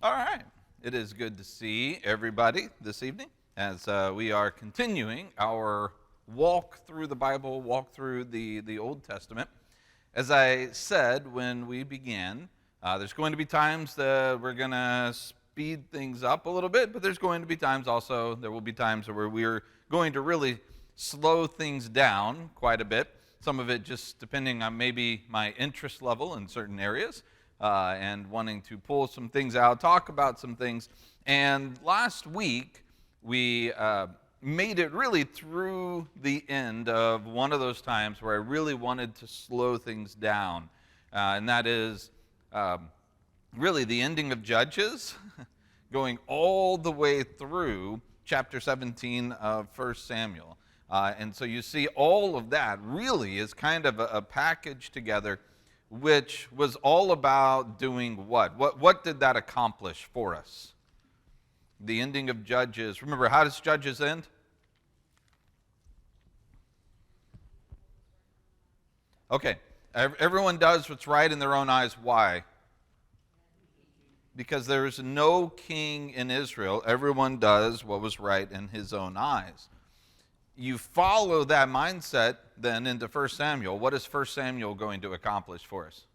All right. It is good to see everybody this evening as we are continuing our walk through the Bible, walk through the Old Testament. As I said when we began, there's going to be times that we're going to speed things up a little bit, but there's going to be times also, there will be times where we're going to really slow things down quite a bit. Some of it just depending on maybe my interest level in certain areas. And wanting to pull some things out, talk about some things. And last week, we made it really through the end of one of those times where I really wanted to slow things down. And that is really the ending of Judges, going all the way through chapter 17 of 1 Samuel. And so you see all of that really is kind of a package together, which was all about doing what? What did that accomplish for us? The ending of Judges. Remember, how does Judges end? Okay, everyone does what's right in their own eyes. Why? Because there is no king in Israel. Everyone does what was right in his own eyes. You follow that mindset then into 1 Samuel. What is 1 Samuel going to accomplish for us?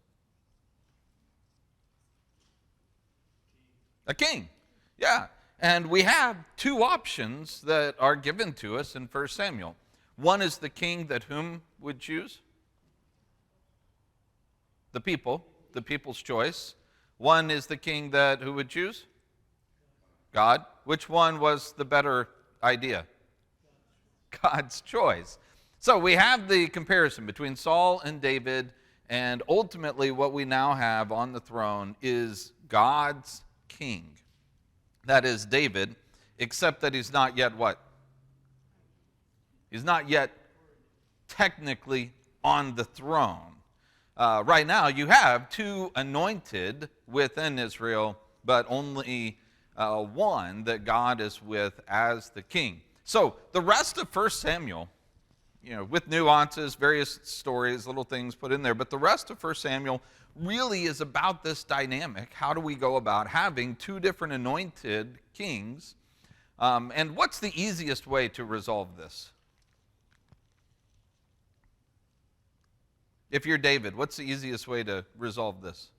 A king. Yeah. And we have two options that are given to us in 1 Samuel. One is the king that whom would choose? The people, the people's choice. One is the king that who would choose? God. Which one was the better idea? God's choice. So we have the comparison between Saul and David, and ultimately what we now have on the throne is God's king. That is David, except that he's not yet what? He's not yet technically on the throne. Right now you have two anointed within Israel, but only one that God is with as the king. So the rest of 1 Samuel, with nuances, various stories, little things put in there, but the rest of 1 Samuel really is about this dynamic. How do we go about having two different anointed kings? And what's the easiest way to resolve this? If you're David, what's the easiest way to resolve this?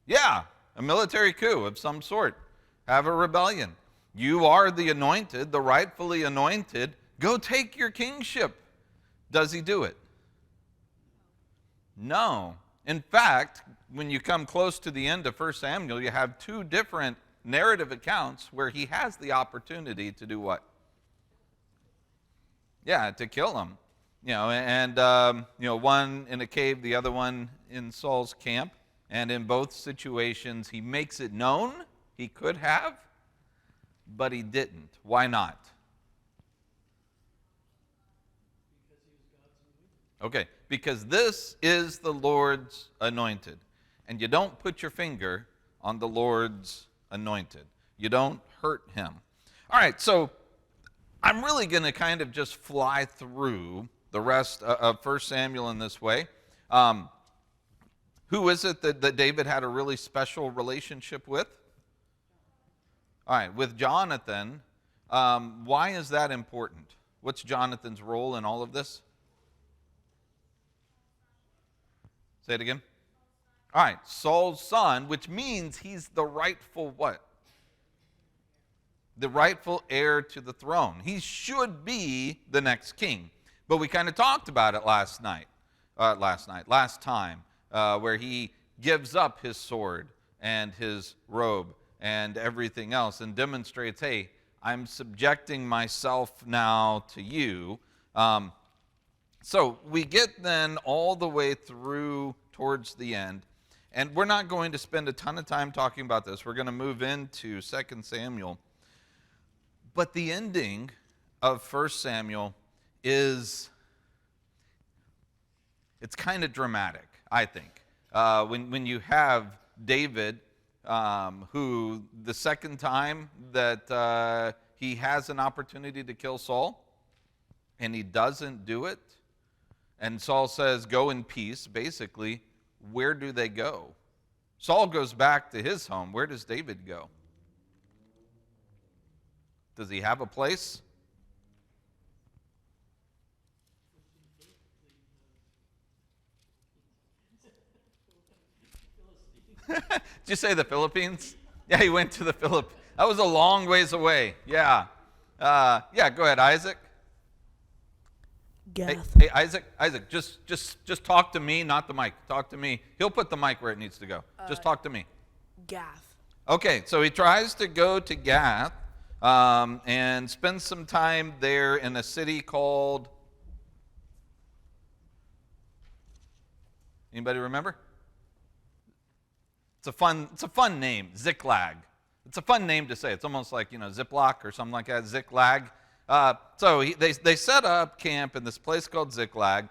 Yeah, a military coup of some sort. Have a rebellion. You are the anointed, the rightfully anointed. Go take your kingship. Does he do it? No. In fact, when you come close to the end of 1 Samuel, you have two different narrative accounts where he has the opportunity to do what? Yeah, to kill him. One in a cave, the other one in Saul's camp. And in both situations, he makes it known he could have, but he didn't. Why not? Okay, because this is the Lord's anointed. And you don't put your finger on the Lord's anointed. You don't hurt him. All right, so I'm really going to kind of just fly through the rest of 1 Samuel in this way. Who is it that David had a really special relationship with? All right, with Jonathan. Why is that important? What's Jonathan's role in all of this? Say it again. All right, Saul's son, which means he's the rightful what? The rightful heir to the throne. He should be the next king. But we kind of talked about it last time, where he gives up his sword and his robe and everything else and demonstrates, hey, I'm subjecting myself now to you. So we get then all the way through towards the end, and we're not going to spend a ton of time talking about this. We're going to move into 2 Samuel. But the ending of 1 Samuel it's kind of dramatic, I think. When you have David, who the second time that he has an opportunity to kill Saul, and he doesn't do it, and Saul says, go in peace, basically, where do they go? Saul goes back to his home. Where does David go? Does he have a place? Did you say the Philippines? Yeah, he went to the Philippines. That was a long ways away. Yeah. Yeah, go ahead, Isaac. Gath. Hey, Isaac, just talk to me, not the mic. Talk to me. He'll put the mic where it needs to go. Just talk to me. Gath. Okay, so he tries to go to Gath and spend some time there in a city called. Anybody remember? It's a fun name, Ziklag. It's a fun name to say. It's almost like, Ziploc or something like that, Ziklag. So they set up camp in this place called Ziklag,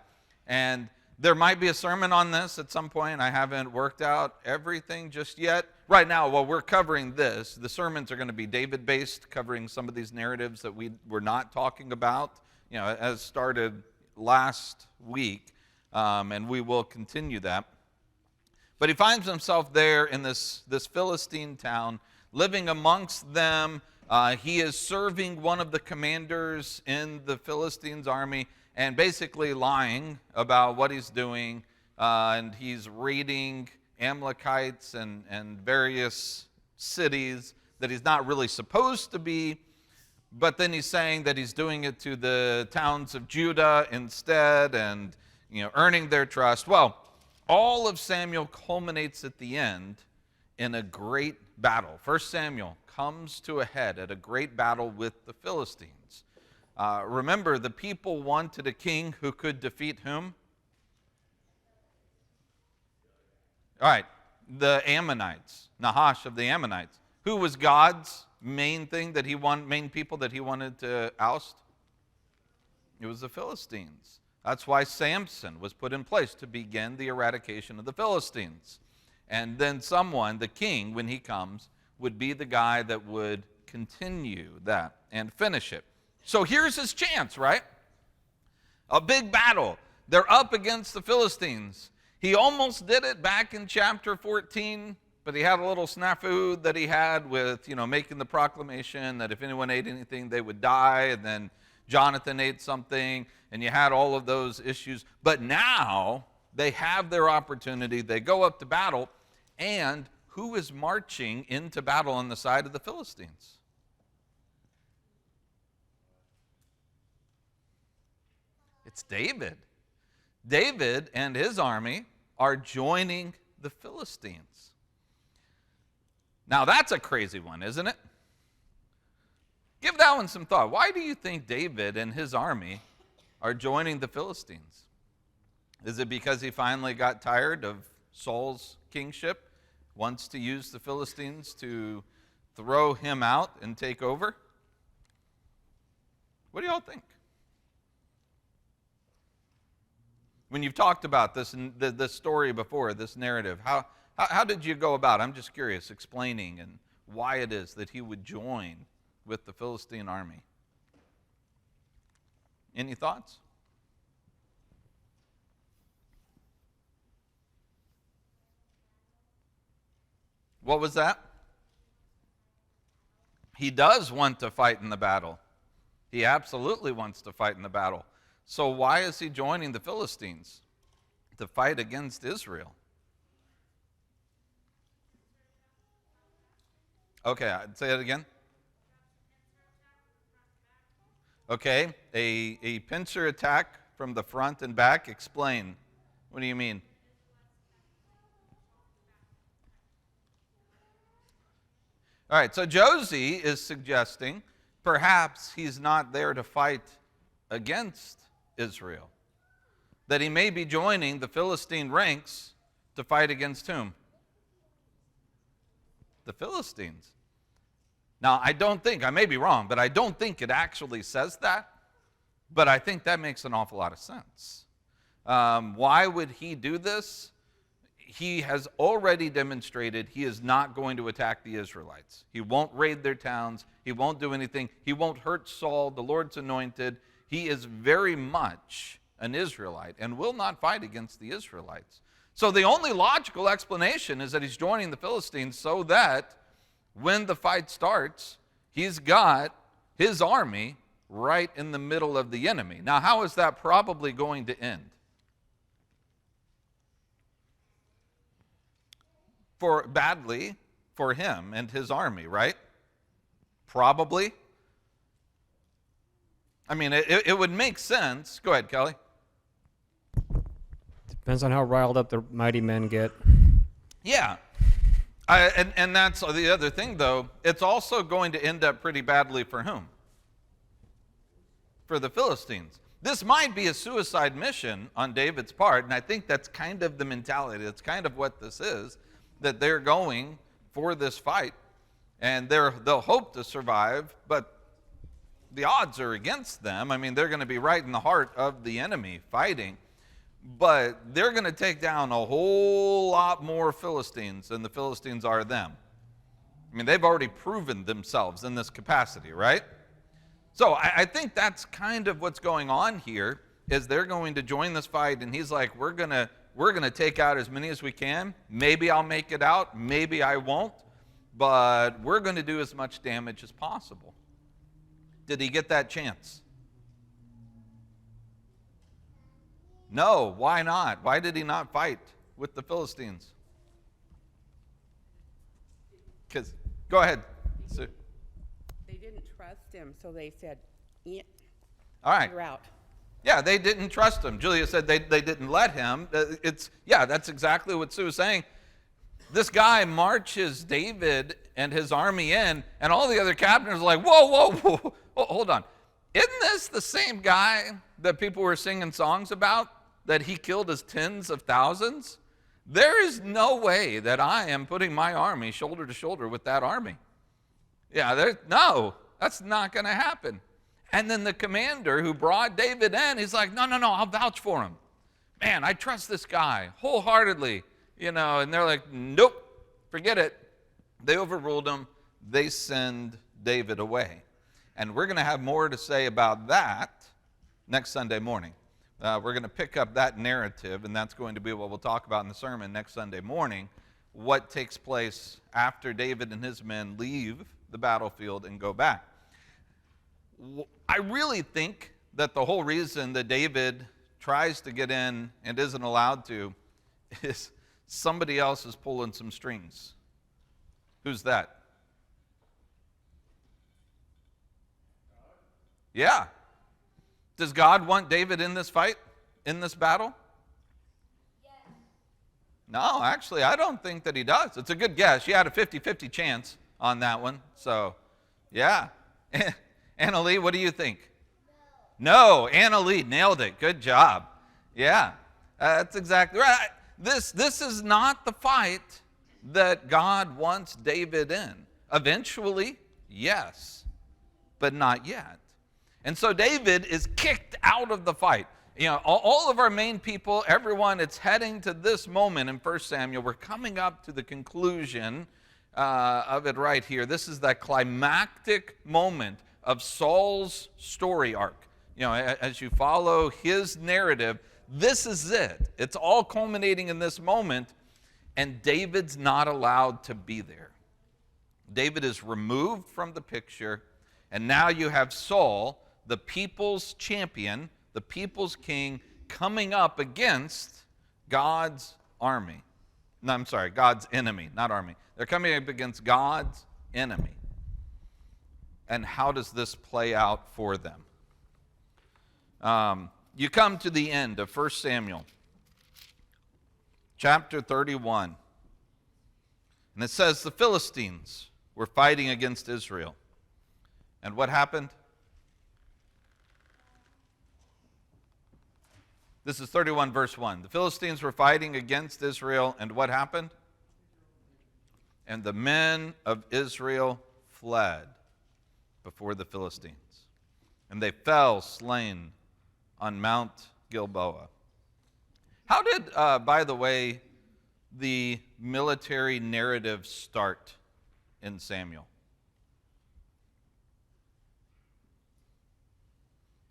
and there might be a sermon on this at some point. I haven't worked out everything just yet. Right now, while we're covering this, the sermons are going to be David-based, covering some of these narratives that we were not talking about, as started last week, and we will continue that. But he finds himself there in this Philistine town, living amongst them. He is serving one of the commanders in the Philistines' army and basically lying about what he's doing. And he's raiding Amalekites and various cities that he's not really supposed to be. But then he's saying that he's doing it to the towns of Judah instead and earning their trust. Well, all of Samuel culminates at the end in a great battle. 1 Samuel comes to a head at a great battle with the Philistines. Remember, the people wanted a king who could defeat whom? All right, the Ammonites, Nahash of the Ammonites. Who was God's main people that he wanted to oust? It was the Philistines. That's why Samson was put in place to begin the eradication of the Philistines. And then someone, the king, when he comes, would be the guy that would continue that and finish it. So here's his chance, right? A big battle. They're up against the Philistines. He almost did it back in chapter 14, but he had a little snafu that he had with, making the proclamation that if anyone ate anything, they would die, and then Jonathan ate something, and you had all of those issues. But now they have their opportunity. They go up to battle, and who is marching into battle on the side of the Philistines? It's David. David and his army are joining the Philistines. Now that's a crazy one, isn't it? Give that one some thought. Why do you think David and his army are joining the Philistines? Is it because he finally got tired of Saul's kingship, wants to use the Philistines to throw him out and take over? What do y'all think? When you've talked about this story before, this narrative, how did you go about, I'm just curious, explaining and why it is that he would join with the Philistine army? Any thoughts? What was that? He does want to fight in the battle. He absolutely wants to fight in the battle. So why is he joining the Philistines? To fight against Israel. Okay, say that again. Okay, a pincer attack from the front and back. Explain. What do you mean? All right, so Josie is suggesting perhaps he's not there to fight against Israel. That he may be joining the Philistine ranks to fight against whom? The Philistines. Now, I may be wrong, but I don't think it actually says that. But I think that makes an awful lot of sense. Why would he do this? He has already demonstrated he is not going to attack the Israelites. He won't raid their towns. He won't do anything. He won't hurt Saul, the Lord's anointed. He is very much an Israelite and will not fight against the Israelites. So the only logical explanation is that he's joining the Philistines so that when the fight starts, he's got his army right in the middle of the enemy. Now, how is that probably going to end? Badly for him and his army, right? Probably. I mean, it would make sense. Go ahead, Kelly. Depends on how riled up the mighty men get. Yeah. And that's the other thing, though. It's also going to end up pretty badly for whom? For the Philistines. This might be a suicide mission on David's part, and I think that's kind of the mentality. That's kind of what this is, that they're going for this fight, and they'll hope to survive, but the odds are against them. I mean, they're going to be right in the heart of the enemy fighting, but they're going to take down a whole lot more Philistines than the Philistines are them. I mean, they've already proven themselves in this capacity, right? So I think that's kind of what's going on here, is they're going to join this fight, and he's like, we're going to take out as many as we can. Maybe I'll make it out, maybe I won't, but we're going to do as much damage as possible. Did he get that chance? No, why not? Why did he not fight with the Philistines? Because, go ahead. They didn't trust him, so they said, All right. you're out. Yeah, they didn't trust him. Julia said they didn't let him. That's exactly what Sue was saying. This guy marches David and his army in, and all the other captains are like, whoa, hold on. Isn't this the same guy that people were singing songs about, that he killed his tens of thousands? There is no way that I am putting my army shoulder to shoulder with that army. Yeah, no, that's not going to happen. And then the commander who brought David in, he's like, no, I'll vouch for him. Man, I trust this guy wholeheartedly, and they're like, nope, forget it. They overruled him. They send David away. And we're going to have more to say about that next Sunday morning. We're going to pick up that narrative, and that's going to be what we'll talk about in the sermon next Sunday morning, what takes place after David and his men leave the battlefield and go back. I really think that the whole reason that David tries to get in and isn't allowed to is somebody else is pulling some strings. Who's that? Yeah. Does God want David in this fight, in this battle? Yes. No, actually, I don't think that he does. It's a good guess. You had a 50-50 chance on that one. So, yeah. Anna Lee, what do you think? No, Anna Lee nailed it. Good job. Yeah, that's exactly right. This is not the fight that God wants David in. Eventually, yes, but not yet. And so David is kicked out of the fight. All of our main people, everyone, it's heading to this moment in 1 Samuel. We're coming up to the conclusion of it right here. This is that climactic moment of Saul's story arc. As you follow his narrative, this is it. It's all culminating in this moment, and David's not allowed to be there. David is removed from the picture, and now you have Saul, the people's champion, the people's king, coming up against God's army. No, I'm sorry, God's enemy, not army. They're coming up against God's enemy. And how does this play out for them? You come to the end of 1 Samuel, chapter 31. And it says the Philistines were fighting against Israel. And what happened? This is 31 verse 1. The Philistines were fighting against Israel, and what happened? And the men of Israel fled before the Philistines, and they fell slain on Mount Gilboa. How did, by the way, the military narrative start in Samuel?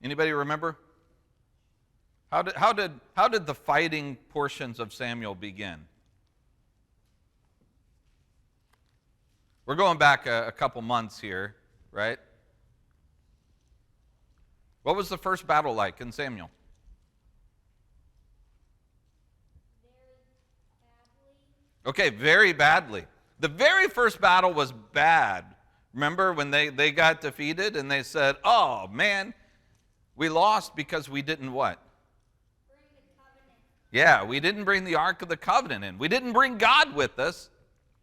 Anybody remember? How did the fighting portions of Samuel begin? We're going back a couple months here, right? What was the first battle like in Samuel? Okay, very badly. The very first battle was bad. Remember when they got defeated and they said, oh man, we lost because we didn't what? Bring the covenant. Yeah, we didn't bring the Ark of the Covenant in. We didn't bring God with us.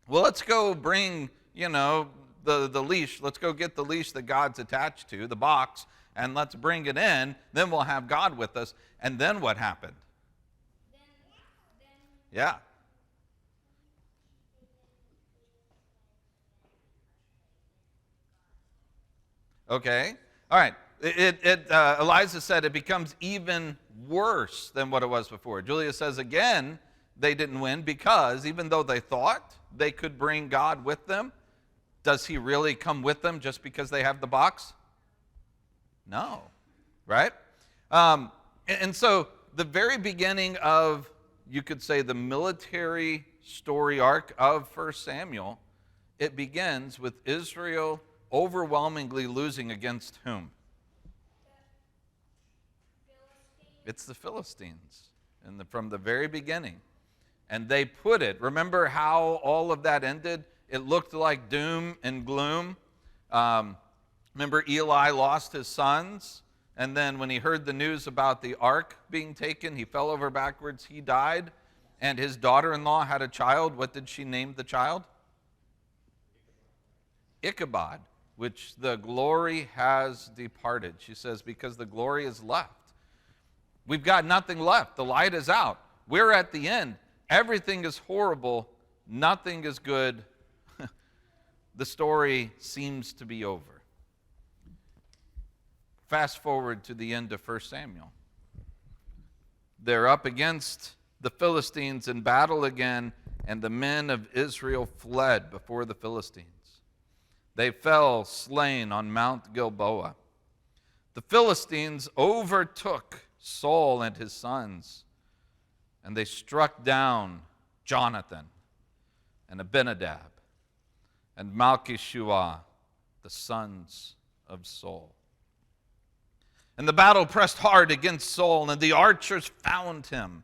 Well, let's go bring, the leash. Let's go get the leash that God's attached to, the box, and let's bring it in. Then we'll have God with us. And then what happened? Yeah. Okay. All right. Eliza said it becomes even worse than what it was before. Julia says again, they didn't win because even though they thought they could bring God with them, does he really come with them just because they have the box? No. Right? And so the very beginning of, you could say, the military story arc of 1 Samuel, it begins with Israel overwhelmingly losing against whom? It's the Philistines from the very beginning. And they put it, remember how all of that ended? It looked like doom and gloom. Remember Eli lost his sons, and then when he heard the news about the ark being taken, he fell over backwards, he died, and his daughter-in-law had a child. What did she name the child? Ichabod, which the glory has departed. She says, because the glory is left. We've got nothing left. The light is out. We're at the end. Everything is horrible. Nothing is good. The story seems to be over. Fast forward to the end of 1 Samuel. They're up against the Philistines in battle again, and the men of Israel fled before the Philistines. They fell slain on Mount Gilboa. The Philistines overtook Saul and his sons, and they struck down Jonathan and Abinadab and Malchishua, the sons of Saul. And the battle pressed hard against Saul, and the archers found him.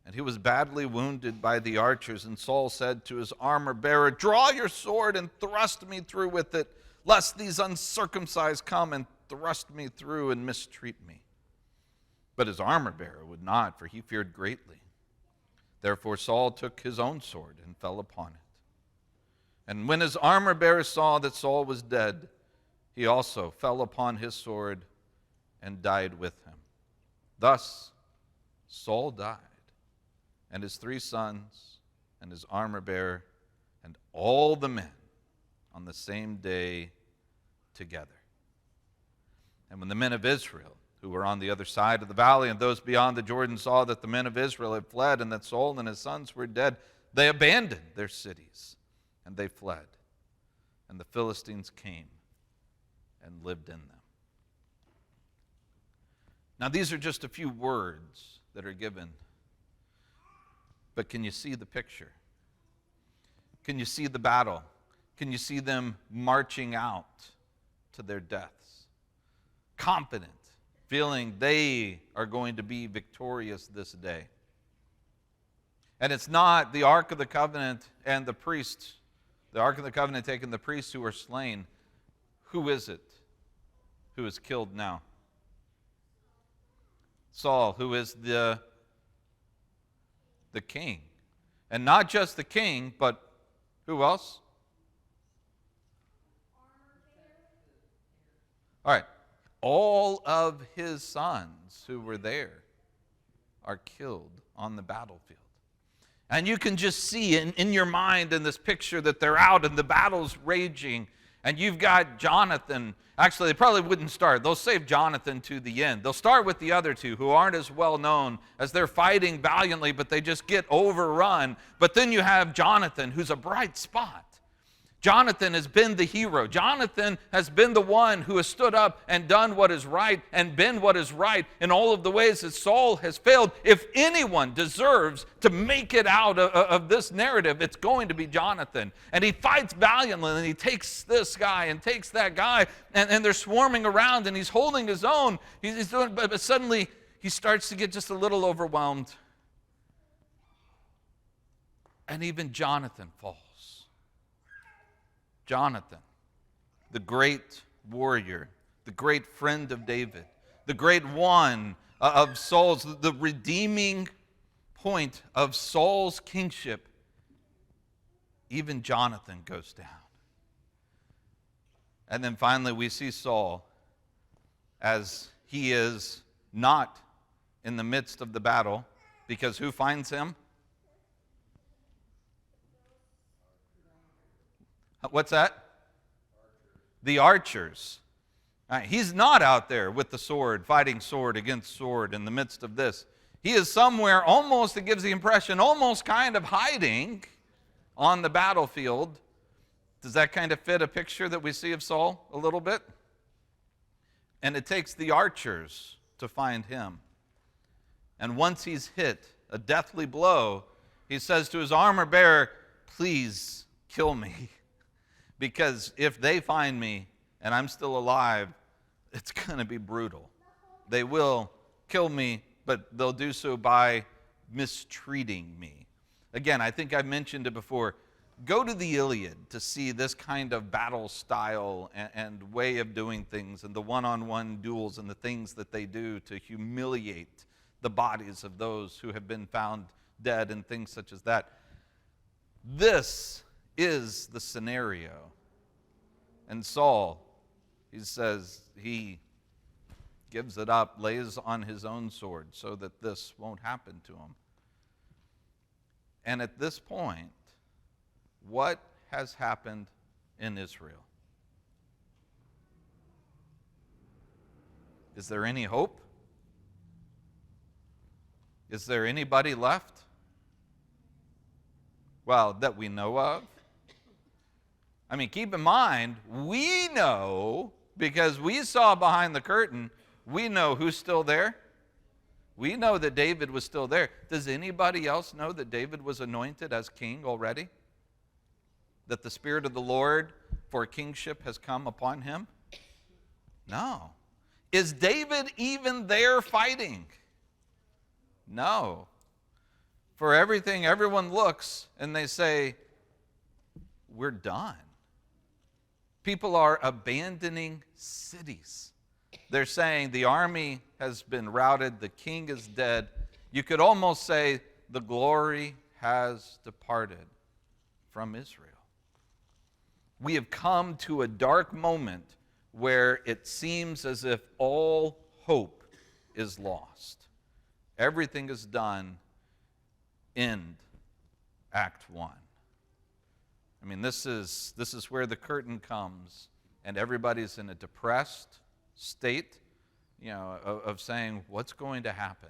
And he was badly wounded by the archers. And Saul said to his armor-bearer, draw your sword and thrust me through with it, lest these uncircumcised come and thrust me through and mistreat me. But his armor-bearer would not, for he feared greatly. Therefore Saul took his own sword and fell upon it. And when his armor-bearer saw that Saul was dead, he also fell upon his sword and died with him. Thus Saul died, and his 3 sons, and his armor-bearer, and all the men on the same day together. And when the men of Israel, who were on the other side of the valley, and those beyond the Jordan, saw that the men of Israel had fled, and that Saul and his sons were dead, they abandoned their cities, and they fled. And the Philistines came and lived in them. Now, these are just a few words that are given. But can you see the picture? Can you see the battle? Can you see them marching out to their deaths? Confident, feeling they are going to be victorious this day. And it's not the Ark of the Covenant and the priests. The Ark of the Covenant taking the priests who are slain. Who is it who is killed now? Saul, who is the king. And not just the king, but who else? All right. All of his sons who were there are killed on the battlefield. And you can just see in your mind in this picture that they're out and the battle's raging. And you've got Jonathan. Actually, they probably wouldn't start. They'll save Jonathan to the end. They'll start with the other 2 who aren't as well known as they're fighting valiantly, but they just get overrun. But then you have Jonathan, who's a bright spot. Jonathan has been the hero. Jonathan has been the one who has stood up and done what is right and been what is right in all of the ways that Saul has failed. If anyone deserves to make it out of this narrative, it's going to be Jonathan. And he fights valiantly, and he takes this guy and takes that guy, and they're swarming around, and he's holding his own. He's doing, but suddenly he starts to get just a little overwhelmed. And even Jonathan falls. Jonathan, the great warrior, the great friend of David, the great one of Saul's, the redeeming point of Saul's kingship, even Jonathan goes down. And then finally we see Saul as he is not in the midst of the battle, because who finds him? What's that? The archers. He's not out there with the sword, fighting sword against sword in the midst of this. He is somewhere almost, it gives the impression, almost kind of hiding on the battlefield. Does that kind of fit a picture that we see of Saul a little bit? And it takes the archers to find him. And once he's hit a deathly blow, he says to his armor bearer, "Please kill me. Because if they find me and I'm still alive, it's going to be brutal. They will kill me, but they'll do so by mistreating me." Again, I think I've mentioned it before. Go to the Iliad to see this kind of battle style and way of doing things, and the one-on-one duels and the things that they do to humiliate the bodies of those who have been found dead and things such as that. This is the scenario. And Saul, he says, he gives it up, lays on his own sword so that this won't happen to him. And at this point, what has happened in Israel? Is there any hope? Is there anybody left? Well, that we know of. I mean, keep in mind, we know, because we saw behind the curtain, we know who's still there. We know that David was still there. Does anybody else know that David was anointed as king already? That the Spirit of the Lord for kingship has come upon him? No. Is David even there fighting? No. For everything, everyone looks and they say, we're done. People are abandoning cities. They're saying the army has been routed, the king is dead. You could almost say the glory has departed from Israel. We have come to a dark moment where it seems as if all hope is lost. Everything is done. End Act 1. I mean, this is where the curtain comes, and everybody's in a depressed state, of saying, what's going to happen?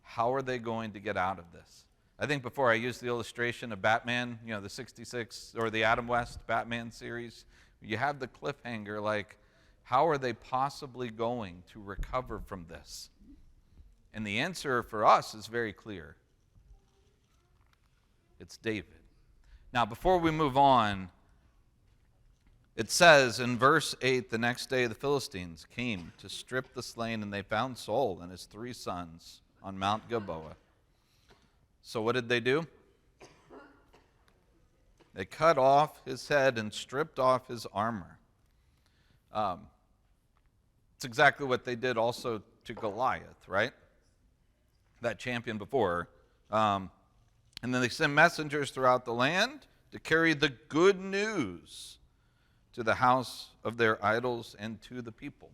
How are they going to get out of this? I think before I used the illustration of Batman, the 66 or the Adam West Batman series, you have the cliffhanger like, how are they possibly going to recover from this? And the answer for us is very clear. It's David. Now, before we move on, it says in verse 8, the next day the Philistines came to strip the slain, and they found Saul and his 3 sons on Mount Gilboa. So what did they do? They cut off his head and stripped off his armor. It's exactly what they did also to Goliath, right? That champion before. And then they sent messengers throughout the land to carry the good news to the house of their idols and to the people.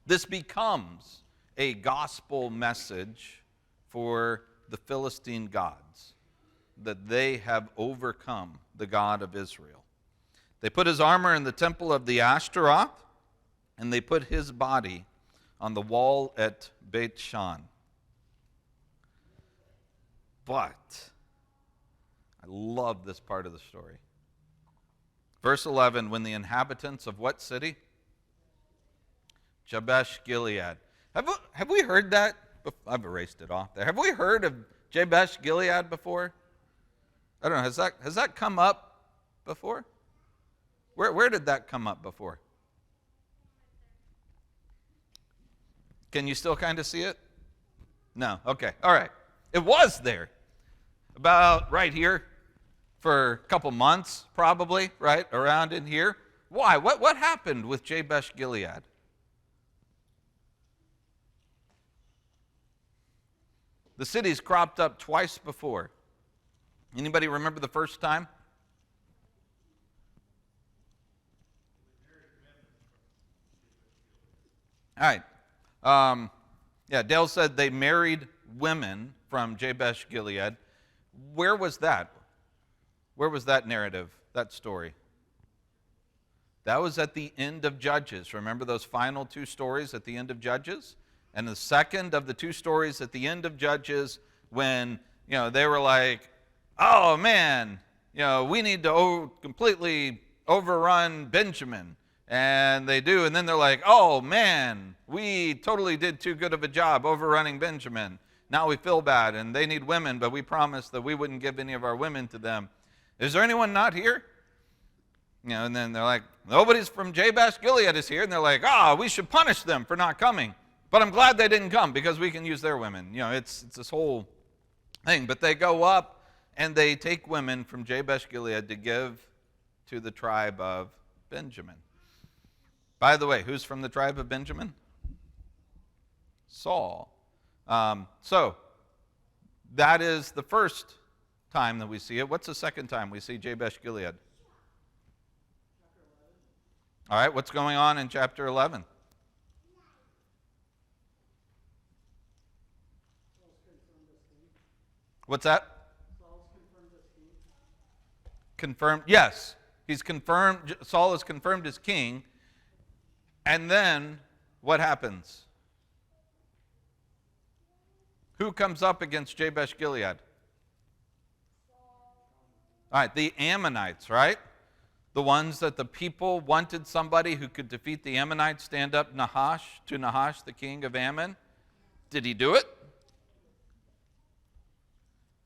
This becomes a gospel message for the Philistine gods, that they have overcome the God of Israel. They put his armor in the temple of the Ashtaroth, and they put his body on the wall at Beit Shan. But I love this part of the story. Verse 11, when the inhabitants of what city? Jabesh Gilead. Have we heard that? I've erased it off there. Have we heard of Jabesh Gilead before? I don't know. Has that come up before? Where did that come up before? Can you still kind of see it? No. Okay. All right. It was there. About right here for a couple months, probably, right? Around in here. Why? What happened with Jabesh Gilead? The city's cropped up twice before. Anybody remember the first time? All right. Yeah, Dale said they married women from Jabesh Gilead. Where was that? Where was that narrative, that story? That was at the end of Judges. Remember those final two stories at the end of Judges? And the second of the two stories at the end of Judges, when they were like, oh man, we need to completely overrun Benjamin. And they do, and then they're like, oh man, we totally did too good of a job overrunning Benjamin. Now we feel bad, and they need women, but we promised that we wouldn't give any of our women to them. Is there anyone not here? And then they're like, nobody's from Jabesh Gilead is here. And they're like, we should punish them for not coming. But I'm glad they didn't come because we can use their women. It's this whole thing. But they go up and they take women from Jabesh Gilead to give to the tribe of Benjamin. By the way, who's from the tribe of Benjamin? Saul. So that is the first time that we see it. What's the second time we see Jabesh Gilead? All right, what's going on in chapter 11? What's that? Confirmed, yes. He's confirmed, Saul is confirmed as king. And then what happens? Who comes up against Jabesh Gilead? All right, the Ammonites, right? The ones that the people wanted somebody who could defeat the Ammonites stand up to Nahash, the king of Ammon. Did he do it?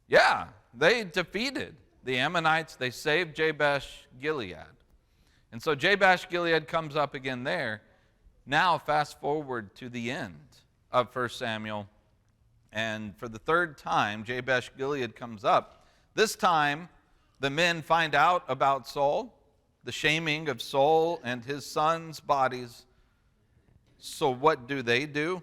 Yeah, they defeated the Ammonites. They saved Jabesh Gilead. And so Jabesh Gilead comes up again there. Now fast forward to the end of 1 Samuel. And for the third time, Jabesh Gilead comes up. This time, the men find out about Saul, the shaming of Saul and his sons' bodies. So what do? It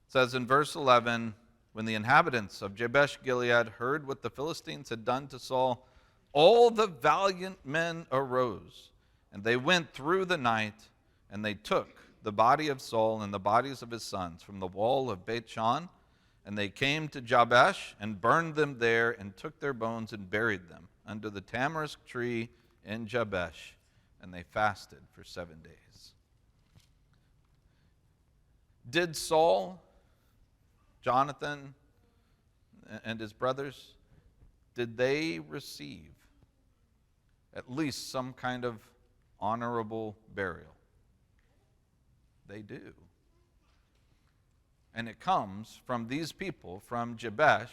says in verse 11, when the inhabitants of Jabesh Gilead heard what the Philistines had done to Saul, all the valiant men arose, and they went through the night, and they took the body of Saul and the bodies of his sons from the wall of Beth-shan, and they came to Jabesh and burned them there and took their bones and buried them under the tamarisk tree in Jabesh, and they fasted for 7 days. Did Saul, Jonathan, and his brothers, did they receive at least some kind of honorable burial? They do. And it comes from these people, from Jabesh,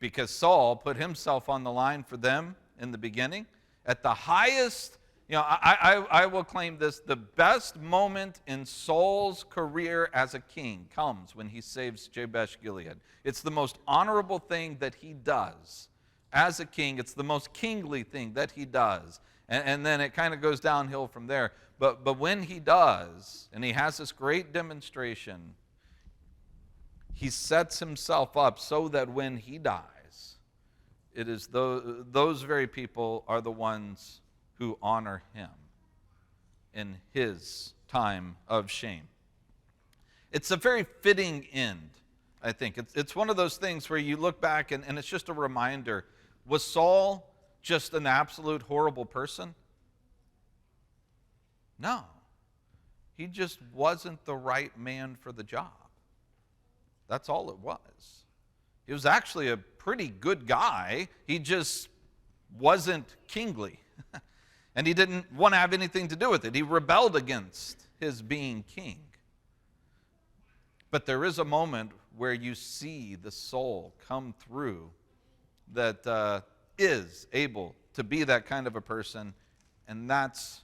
because Saul put himself on the line for them in the beginning. At the highest, I will claim this, the best moment in Saul's career as a king comes when he saves Jabesh Gilead. It's the most honorable thing that he does as a king. It's the most kingly thing that he does. And then it kind of goes downhill from there. But when he does, and he has this great demonstration, he sets himself up so that when he dies, it is those very people are the ones who honor him in his time of shame. It's a very fitting end, I think. It's one of those things where you look back and it's just a reminder. Was Saul just an absolute horrible person? No. He just wasn't the right man for the job. That's all it was. He was actually a pretty good guy. He just wasn't kingly. And he didn't want to have anything to do with it. He rebelled against his being king. But there is a moment where you see the soul come through that is able to be that kind of a person, and that's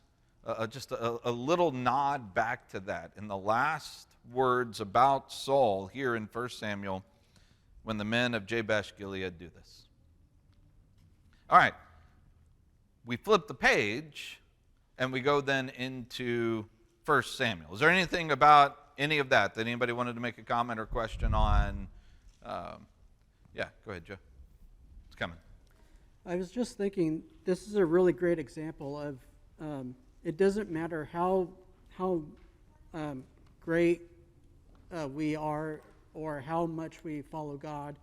just a little nod back to that in the last words about Saul here in 1 Samuel when the men of Jabesh Gilead do this. All right, we flip the page and we go then into 1 Samuel. Is there anything about any of that anybody wanted to make a comment or question on? Yeah, go ahead, Joe. It's coming. I was just thinking, this is a really great example of it doesn't matter how great we are or how much we follow God.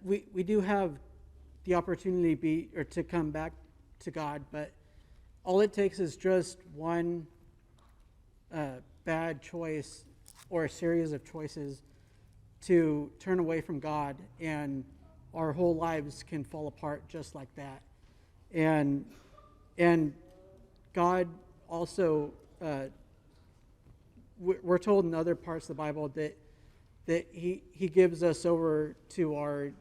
We do have the opportunity to come back to God, but all it takes is just one bad choice or a series of choices to turn away from God, and our whole lives can fall apart just like that. And God also, we're told in other parts of the Bible that He gives us over to our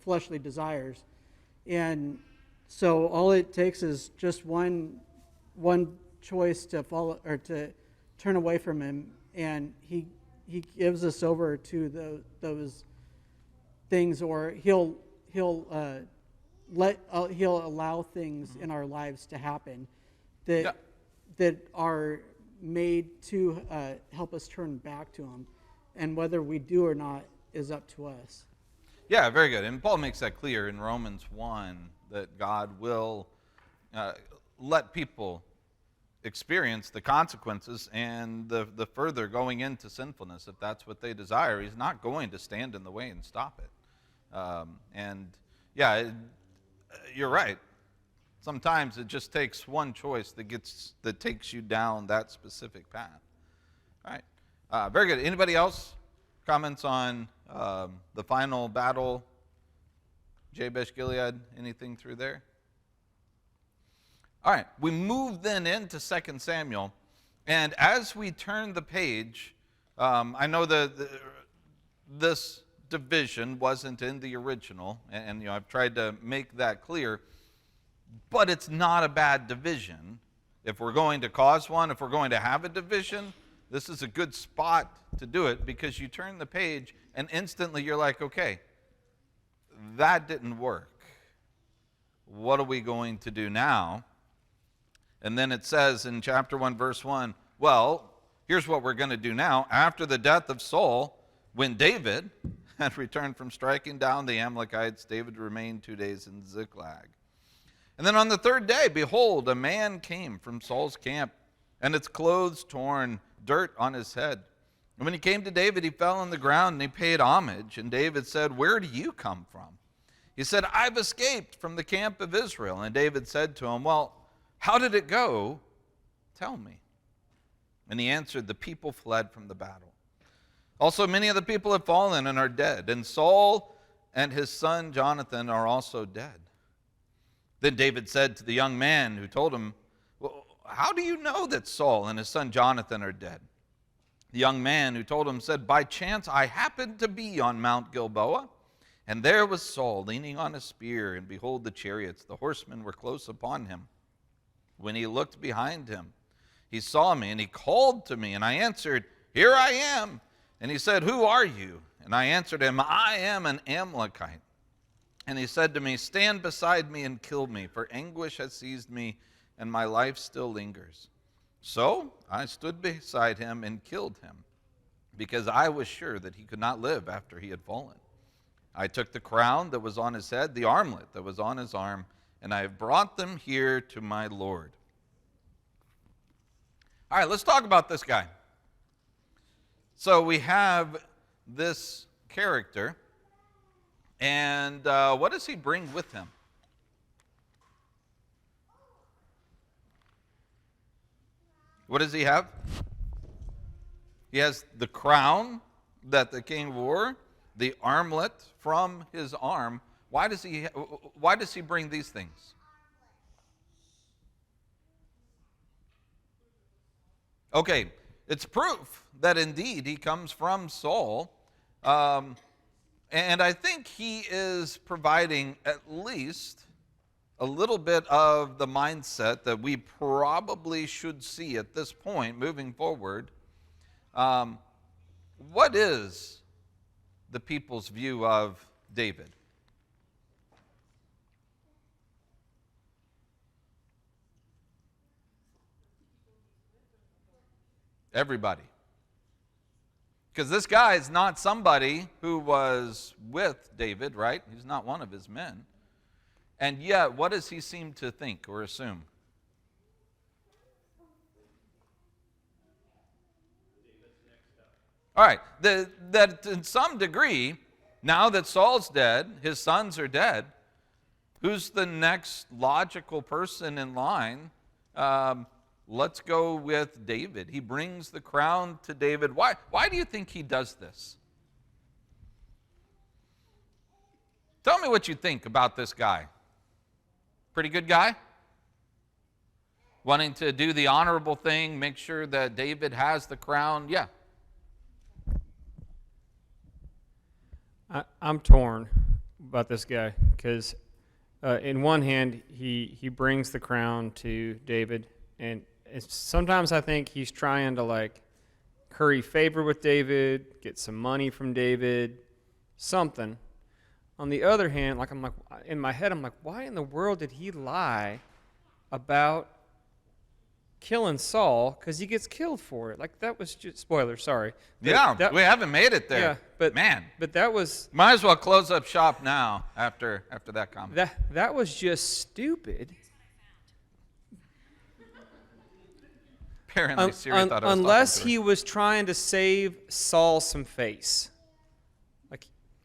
fleshly desires, and so all it takes is just one choice to follow or to turn away from Him, and He gives us over to those things, or He'll allow things in our lives to happen that are made to help us turn back to Him, and whether we do or not is up to us. Yeah, very good. And Paul makes that clear in Romans 1 that God will let people experience the consequences and the further going into sinfulness. If that's what they desire, He's not going to stand in the way and stop it. You're right. Sometimes it just takes one choice that takes you down that specific path. All right. Very good. Anybody else? Comments on the final battle, Jabesh Gilead? Anything through there? All right. We move then into 2 Samuel. And as we turn the page, I know that this division wasn't in the original, and I've tried to make that clear. But it's not a bad division. If we're going to cause one, if we're going to have a division, this is a good spot to do it, because you turn the page and instantly you're like, okay, that didn't work. What are we going to do now? And then it says in chapter 1, verse 1, well, here's what we're going to do now. After the death of Saul, when David had returned from striking down the Amalekites, David remained 2 days in Ziklag. And then on the third day, behold, a man came from Saul's camp, and its clothes torn, dirt on his head. And when he came to David, he fell on the ground, and he paid homage. And David said, where do you come from? He said, I've escaped from the camp of Israel. And David said to him, well, how did it go? Tell me. And he answered, the people fled from the battle. Also, many of the people have fallen and are dead, and Saul and his son Jonathan are also dead. Then David said to the young man who told him, well, how do you know that Saul and his son Jonathan are dead? The young man who told him said, by chance I happened to be on Mount Gilboa, and there was Saul leaning on a spear, and behold, the chariots, the horsemen were close upon him. When he looked behind him, he saw me, and he called to me, and I answered, here I am. And he said, who are you? And I answered him, I am an Amalekite. And he said to me, stand beside me and kill me, for anguish has seized me, and my life still lingers. So I stood beside him and killed him, because I was sure that he could not live after he had fallen. I took the crown that was on his head, the armlet that was on his arm, and I have brought them here to my Lord. All right, let's talk about this guy. So we have this character. And what does he bring with him? What does he have? He has the crown that the king wore, the armlet from his arm. Why does he bring these things? Okay, it's proof that indeed he comes from Saul. And I think he is providing at least a little bit of the mindset that we probably should see at this point moving forward. What is the people's view of David? Everybody. Because this guy is not somebody who was with David, right? He's not one of his men. And yet, what does he seem to think or assume? All right, that in some degree, now that Saul's dead, his sons are dead, who's the next logical person in line? Let's go with David. He brings the crown to David. Why do you think he does this? Tell me what you think about this guy. Pretty good guy? Wanting to do the honorable thing, make sure that David has the crown? Yeah. I'm torn about this guy because, in one hand, he brings the crown to David, and sometimes I think he's trying to like curry favor with David, get some money from David, something. On the other hand, in my head, I'm like, why in the world did he lie about killing Saul? Because he gets killed for it. Like, that was just spoiler. Sorry. But we haven't made it there. Yeah, but man, but that was might as well close up shop now after that comment. that was just stupid. Apparently, Siri thought I was unless talking to her. he was trying to save Saul some face.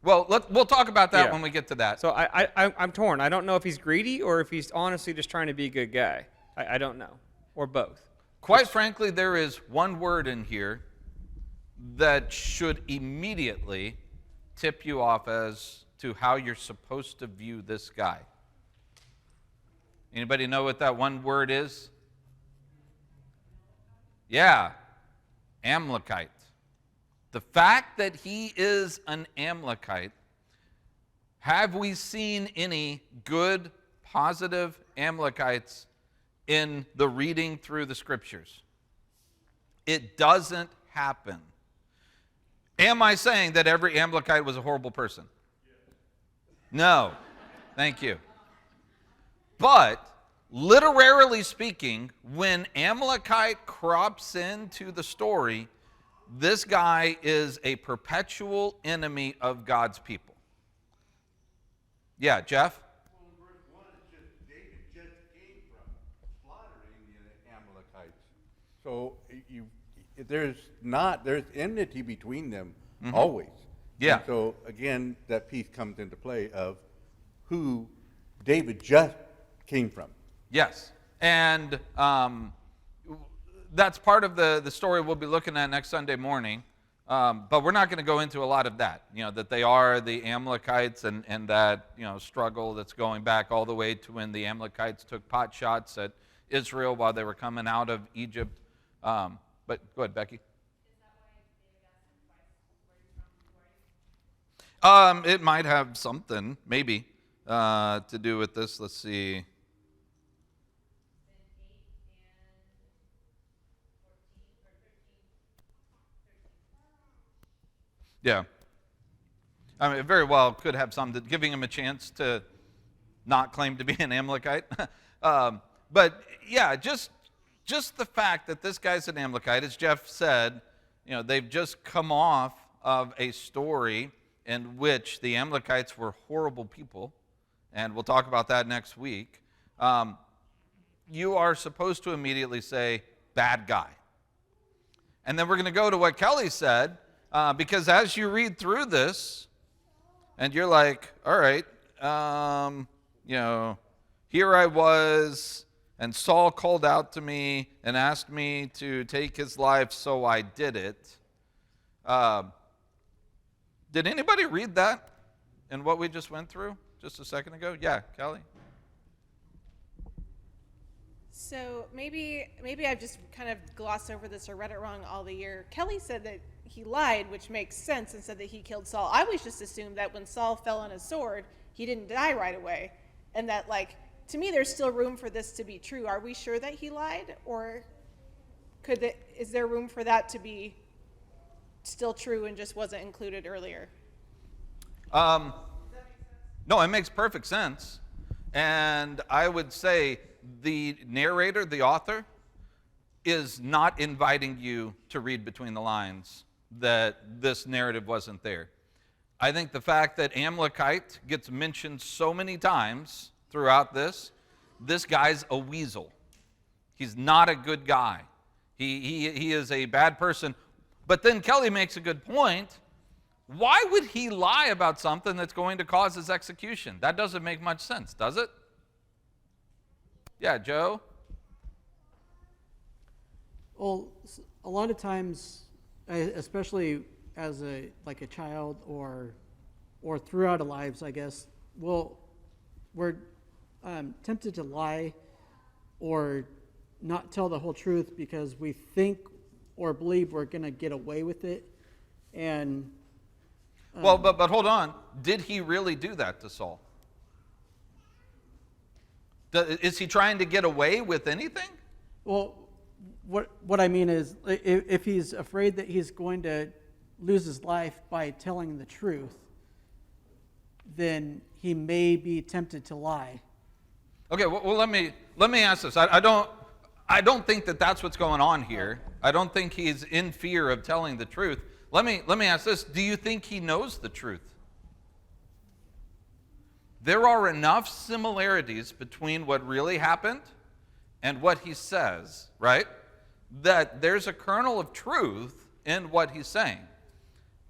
Well, we'll talk about that Yeah. when we get to that. So I'm torn. I don't know if he's greedy or if he's honestly just trying to be a good guy. I don't know. Or both. Quite frankly, there is one word in here that should immediately tip you off as to how you're supposed to view this guy. Anybody know what that one word is? Yeah, Amalekite. The fact that he is an Amalekite, have we seen any good, positive Amalekites in the reading through the scriptures? It doesn't happen. Am I saying that every Amalekite was a horrible person? No. Thank you. But literarily speaking, when Amalekite crops into the story, this guy is a perpetual enemy of God's people. Yeah, Jeff? Well, in verse 1, it's just David just came from slaughtering the Amalekites. So there's enmity between them always. Yeah. And so again, that piece comes into play of who David just came from. Yes. And that's part of the story we'll be looking at next Sunday morning. But we're not going to go into a lot of that, that they are the Amalekites and that, struggle that's going back all the way to when the Amalekites took pot shots at Israel while they were coming out of Egypt. But go ahead, Becky. It might have something, maybe, to do with this. Let's see. Yeah. I mean, it very well could have something, giving him a chance to not claim to be an Amalekite. But yeah, just the fact that this guy's an Amalekite, as Jeff said, they've just come off of a story in which the Amalekites were horrible people, and we'll talk about that next week. You are supposed to immediately say, bad guy. And then we're going to go to what Kelly said, because as you read through this, and you're like, all right, here I was, and Saul called out to me and asked me to take his life, so I did it. Did anybody read that in what we just went through just a second ago? Yeah, Kelly? So maybe I've just kind of glossed over this or read it wrong all the year. Kelly said that he lied, which makes sense, and said that he killed Saul. I always just assumed that when Saul fell on his sword, he didn't die right away, and that, like, to me, there's still room for this to be true. Are we sure that he lied, or is there room for that to be still true and just wasn't included earlier? No, it makes perfect sense. And I would say the narrator, the author, is not inviting you to read between the lines that this narrative wasn't there. I think the fact that Amalekite gets mentioned so many times throughout this guy's a weasel. He's not a good guy. He is a bad person. But then Kelly makes a good point. Why would he lie about something that's going to cause his execution? That doesn't make much sense, does it? Yeah, Joe? Well, a lot of times, especially as a child or throughout our lives, I guess, we're tempted to lie or not tell the whole truth because we think or believe we're going to get away with it. And well, but hold on. Did he really do that to Saul? Is he trying to get away with anything? Well, what I mean is, if he's afraid that he's going to lose his life by telling the truth, then he may be tempted to lie. Okay, well let me ask this. I don't think that that's what's going on here. I don't think he's in fear of telling the truth. Let me ask this. Do you think he knows the truth? There are enough similarities between what really happened and what he says, right? That there's a kernel of truth in what he's saying.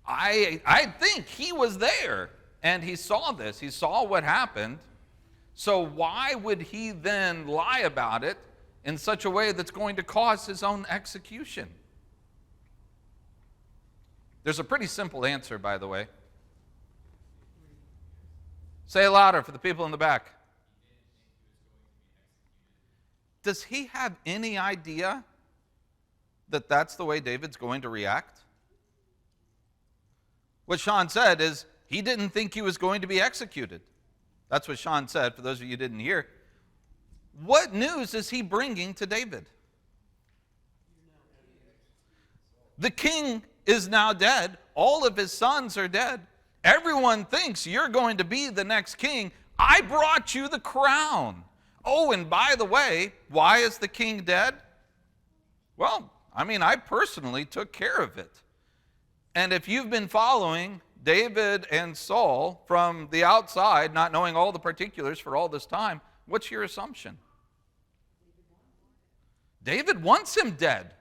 I think he was there and he saw this. He saw what happened. So why would he then lie about it in such a way that's going to cause his own execution? There's a pretty simple answer, by the way. Say it louder for the people in the back. Does he have any idea that that's the way David's going to react? What Sean said is he didn't think he was going to be executed. That's what Sean said, for those of you who didn't hear. What news is he bringing to David? The king is now dead. All of his sons are dead. Everyone thinks you're going to be the next king. I brought you the crown. Oh, and by the way, why is the king dead? Well, I personally took care of it. And if you've been following David and Saul from the outside, not knowing all the particulars for all this time, what's your assumption? David wants him dead.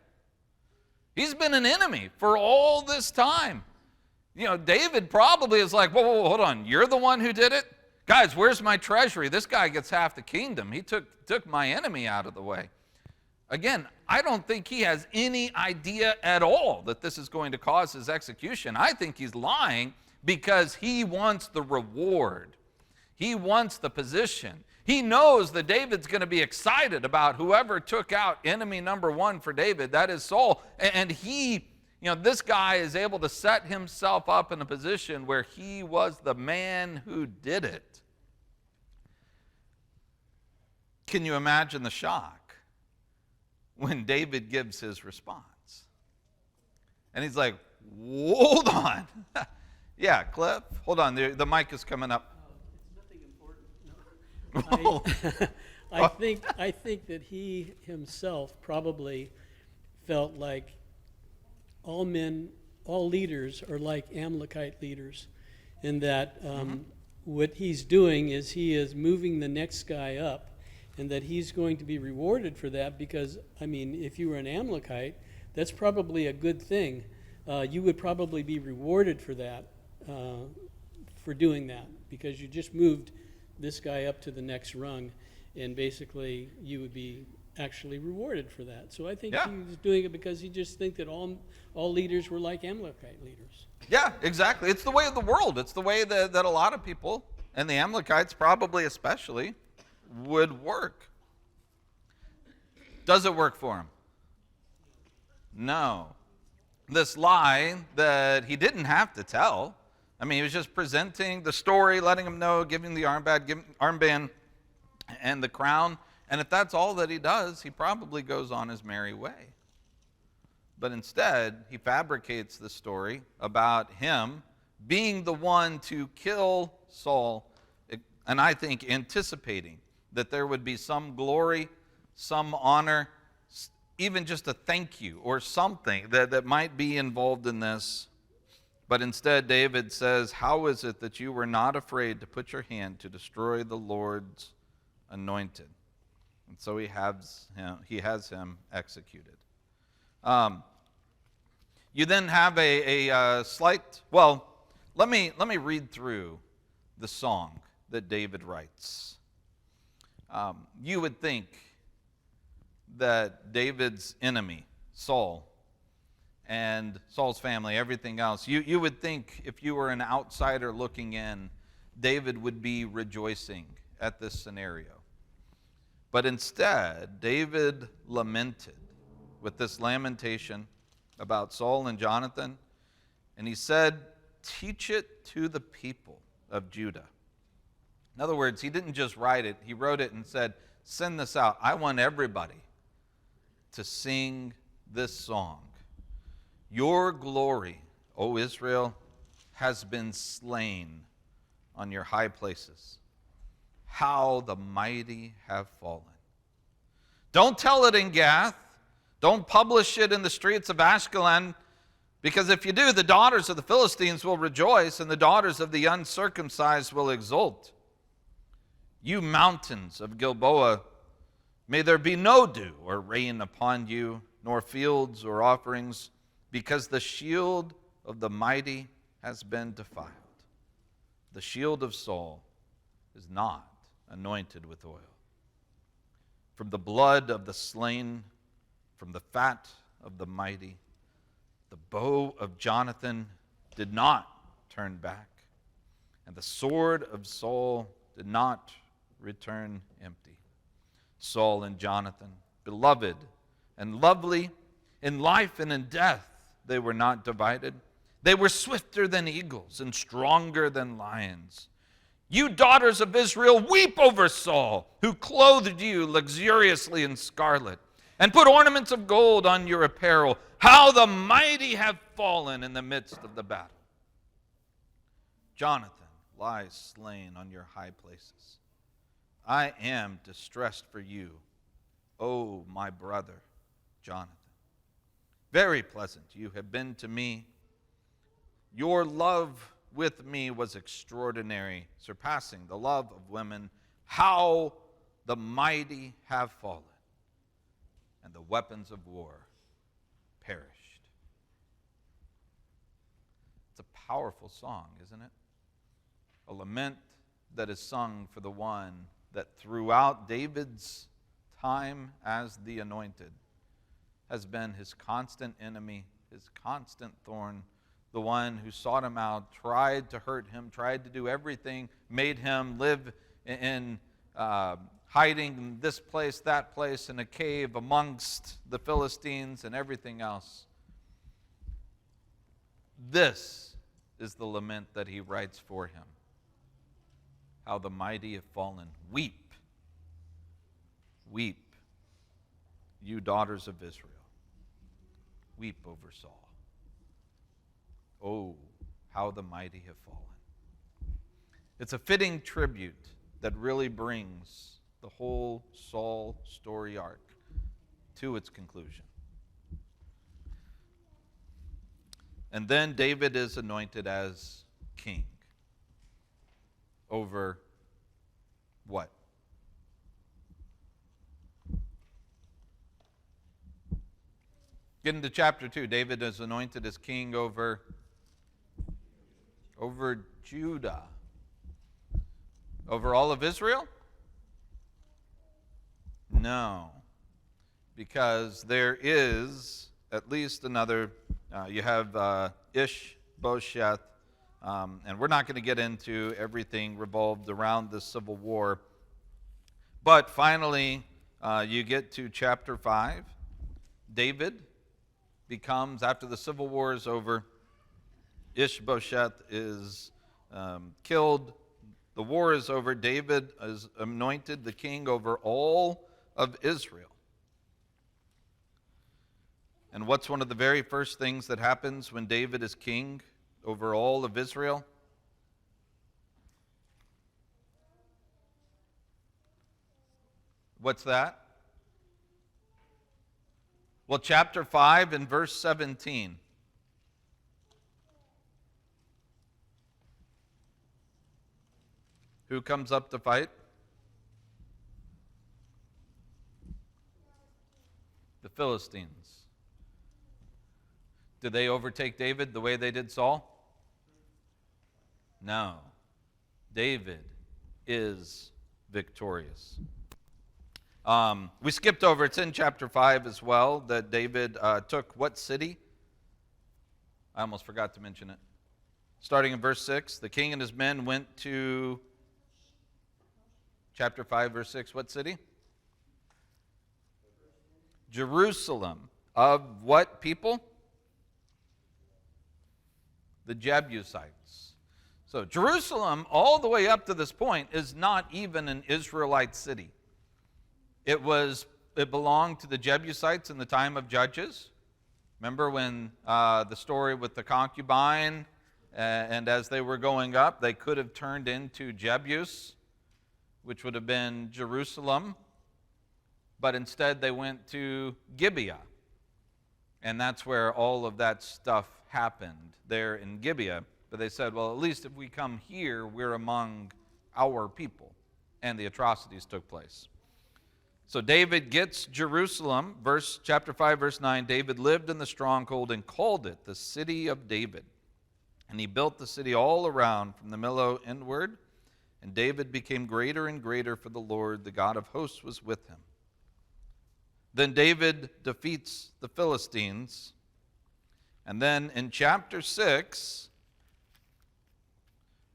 He's been an enemy for all this time. David probably is like, whoa, hold on. You're the one who did it? Guys, where's my treasury? This guy gets half the kingdom. He took my enemy out of the way. Again, I don't think he has any idea at all that this is going to cause his execution. I think he's lying because he wants the reward. He wants the position. He knows that David's going to be excited about whoever took out enemy number one for David, that is Saul. And this guy is able to set himself up in a position where he was the man who did it. Can you imagine the shock when David gives his response? And he's like, hold on. Yeah, Cliff, hold on. The mic is coming up. It's nothing important. No. I think that he himself probably felt like all leaders are like Amalekite leaders, in that what he's doing is he is moving the next guy up, and that he's going to be rewarded for that because, if you were an Amalekite, that's probably a good thing. You would probably be rewarded for that, for doing that, because you just moved this guy up to the next rung, and basically you would be actually rewarded for that. So I think he was doing it because he just think that all leaders were like Amalekite leaders. Yeah, exactly. It's the way of the world. It's the way that a lot of people, and the Amalekites probably especially, would work. Does it work for him? No. This lie that he didn't have to tell. I mean, he was just presenting the story, letting him know, giving the armband and the crown. And if that's all that he does, he probably goes on his merry way. But instead, he fabricates the story about him being the one to kill Saul, and I think anticipating that there would be some glory, some honor, even just a thank you or something that might be involved in this. But instead, David says, "How is it that you were not afraid to put your hand to destroy the Lord's anointed?" And so he has him executed. You then have a slight, well, let me read through the song that David writes. You would think that David's enemy, Saul, and Saul's family, everything else, you would think if you were an outsider looking in, David would be rejoicing at this scenario. But instead, David lamented with this lamentation about Saul and Jonathan, and he said, "Teach it to the people of Judah." In other words, he didn't just write it, he wrote it and said, "Send this out. I want everybody to sing this song. Your glory, O Israel, has been slain on your high places. How the mighty have fallen." Don't tell it in Gath. Don't publish it in the streets of Ashkelon, because if you do, the daughters of the Philistines will rejoice, and the daughters of the uncircumcised will exult. You mountains of Gilboa, may there be no dew or rain upon you, nor fields or offerings, because the shield of the mighty has been defiled. The shield of Saul is not anointed with oil. From the blood of the slain, from the fat of the mighty, the bow of Jonathan did not turn back, and the sword of Saul did not return empty. Saul and Jonathan, beloved and lovely, in life and in death they were not divided. They were swifter than eagles and stronger than lions. You daughters of Israel, weep over Saul, who clothed you luxuriously in scarlet, and put ornaments of gold on your apparel. How the mighty have fallen in the midst of the battle. Jonathan lies slain on your high places. I am distressed for you, O my brother Jonathan. Very pleasant you have been to me. Your love with me was extraordinary, surpassing the love of women. How the mighty have fallen, and the weapons of war perished. It's a powerful song, isn't it? A lament that is sung for the one that throughout David's time as the anointed has been his constant enemy, his constant thorn, the one who sought him out, tried to hurt him, tried to do everything, made him live in hiding in this place, that place, in a cave amongst the Philistines and everything else. This is the lament that he writes for him. How the mighty have fallen. Weep, weep, you daughters of Israel. Weep over Saul. Oh, how the mighty have fallen. It's a fitting tribute that really brings the whole Saul story arc to its conclusion. And then David is anointed as king over what? Get into chapter 2. David is anointed as king over Judah. Over all of Israel? No. Because there is at least another, you have Ishbosheth, and we're not going to get into everything revolved around the civil war. But finally, you get to chapter 5. David becomes, after the civil war is over, Ishbosheth is killed. The war is over. David is anointed the king over all of Israel. And what's one of the very first things that happens when David is king over all of Israel? What's that? Well, chapter 5 and verse 17. Who comes up to fight? The Philistines. Did they overtake David the way they did Saul? No. David is victorious. We skipped over, it's in chapter 5 as well, that David took what city? I almost forgot to mention it. Starting in verse 6, the king and his men went to chapter 5, verse 6, what city? Jerusalem. Of what people? The Jebusites. So Jerusalem, all the way up to this point, is not even an Israelite city. It belonged to the Jebusites in the time of Judges. Remember when the story with the concubine, and as they were going up, they could have turned into Jebus, which would have been Jerusalem, but instead they went to Gibeah. And that's where all of that stuff happened, there in Gibeah. But they said, well, at least if we come here, we're among our people. And the atrocities took place. So David gets Jerusalem, chapter 5, verse 9. David lived in the stronghold and called it the city of David. And he built the city all around from the Millo inward. And David became greater and greater, for the Lord, the God of hosts, was with him. Then David defeats the Philistines. And then in chapter 6,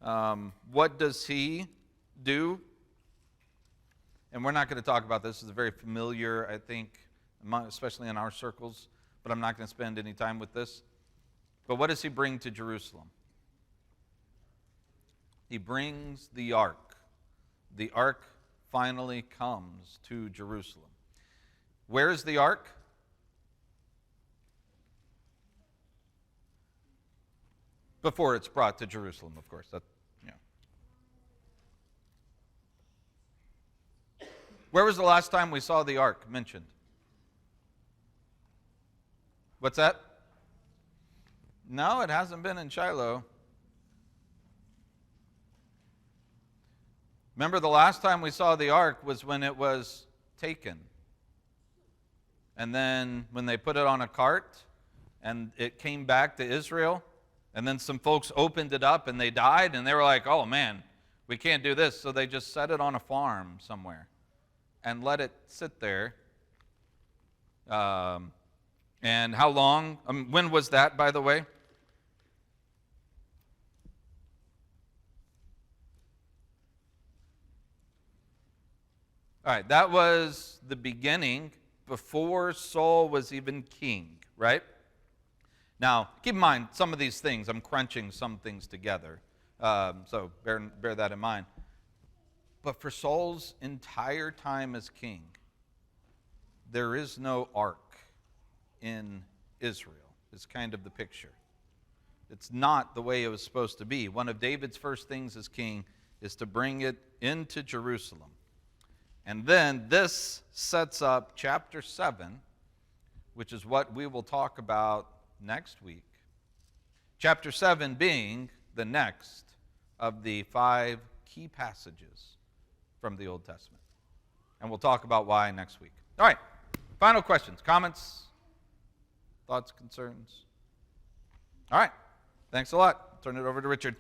what does he do? And we're not going to talk about this. It's very familiar, I think, especially in our circles, but I'm not going to spend any time with this. But what does he bring to Jerusalem? He brings the ark. The ark finally comes to Jerusalem. Where is the ark? Before it's brought to Jerusalem, of course. Where was the last time we saw the ark mentioned? What's that? No, it hasn't been in Shiloh. Remember, the last time we saw the ark was when it was taken. And then when they put it on a cart and it came back to Israel, and then some folks opened it up and they died, and they were like, oh man, we can't do this. So they just set it on a farm somewhere and let it sit there. And how long? When was that, by the way? All right, that was the beginning before Saul was even king, right? Now, keep in mind, some of these things, I'm crunching some things together, so bear that in mind. But for Saul's entire time as king, there is no ark in Israel. It's kind of the picture. It's not the way it was supposed to be. One of David's first things as king is to bring it into Jerusalem. And then this sets up chapter 7, which is what we will talk about next week. Chapter 7 being the next of the 5 key passages from the Old Testament. And we'll talk about why next week. All right, final questions, comments, thoughts, concerns? All right, thanks a lot. Turn it over to Richard.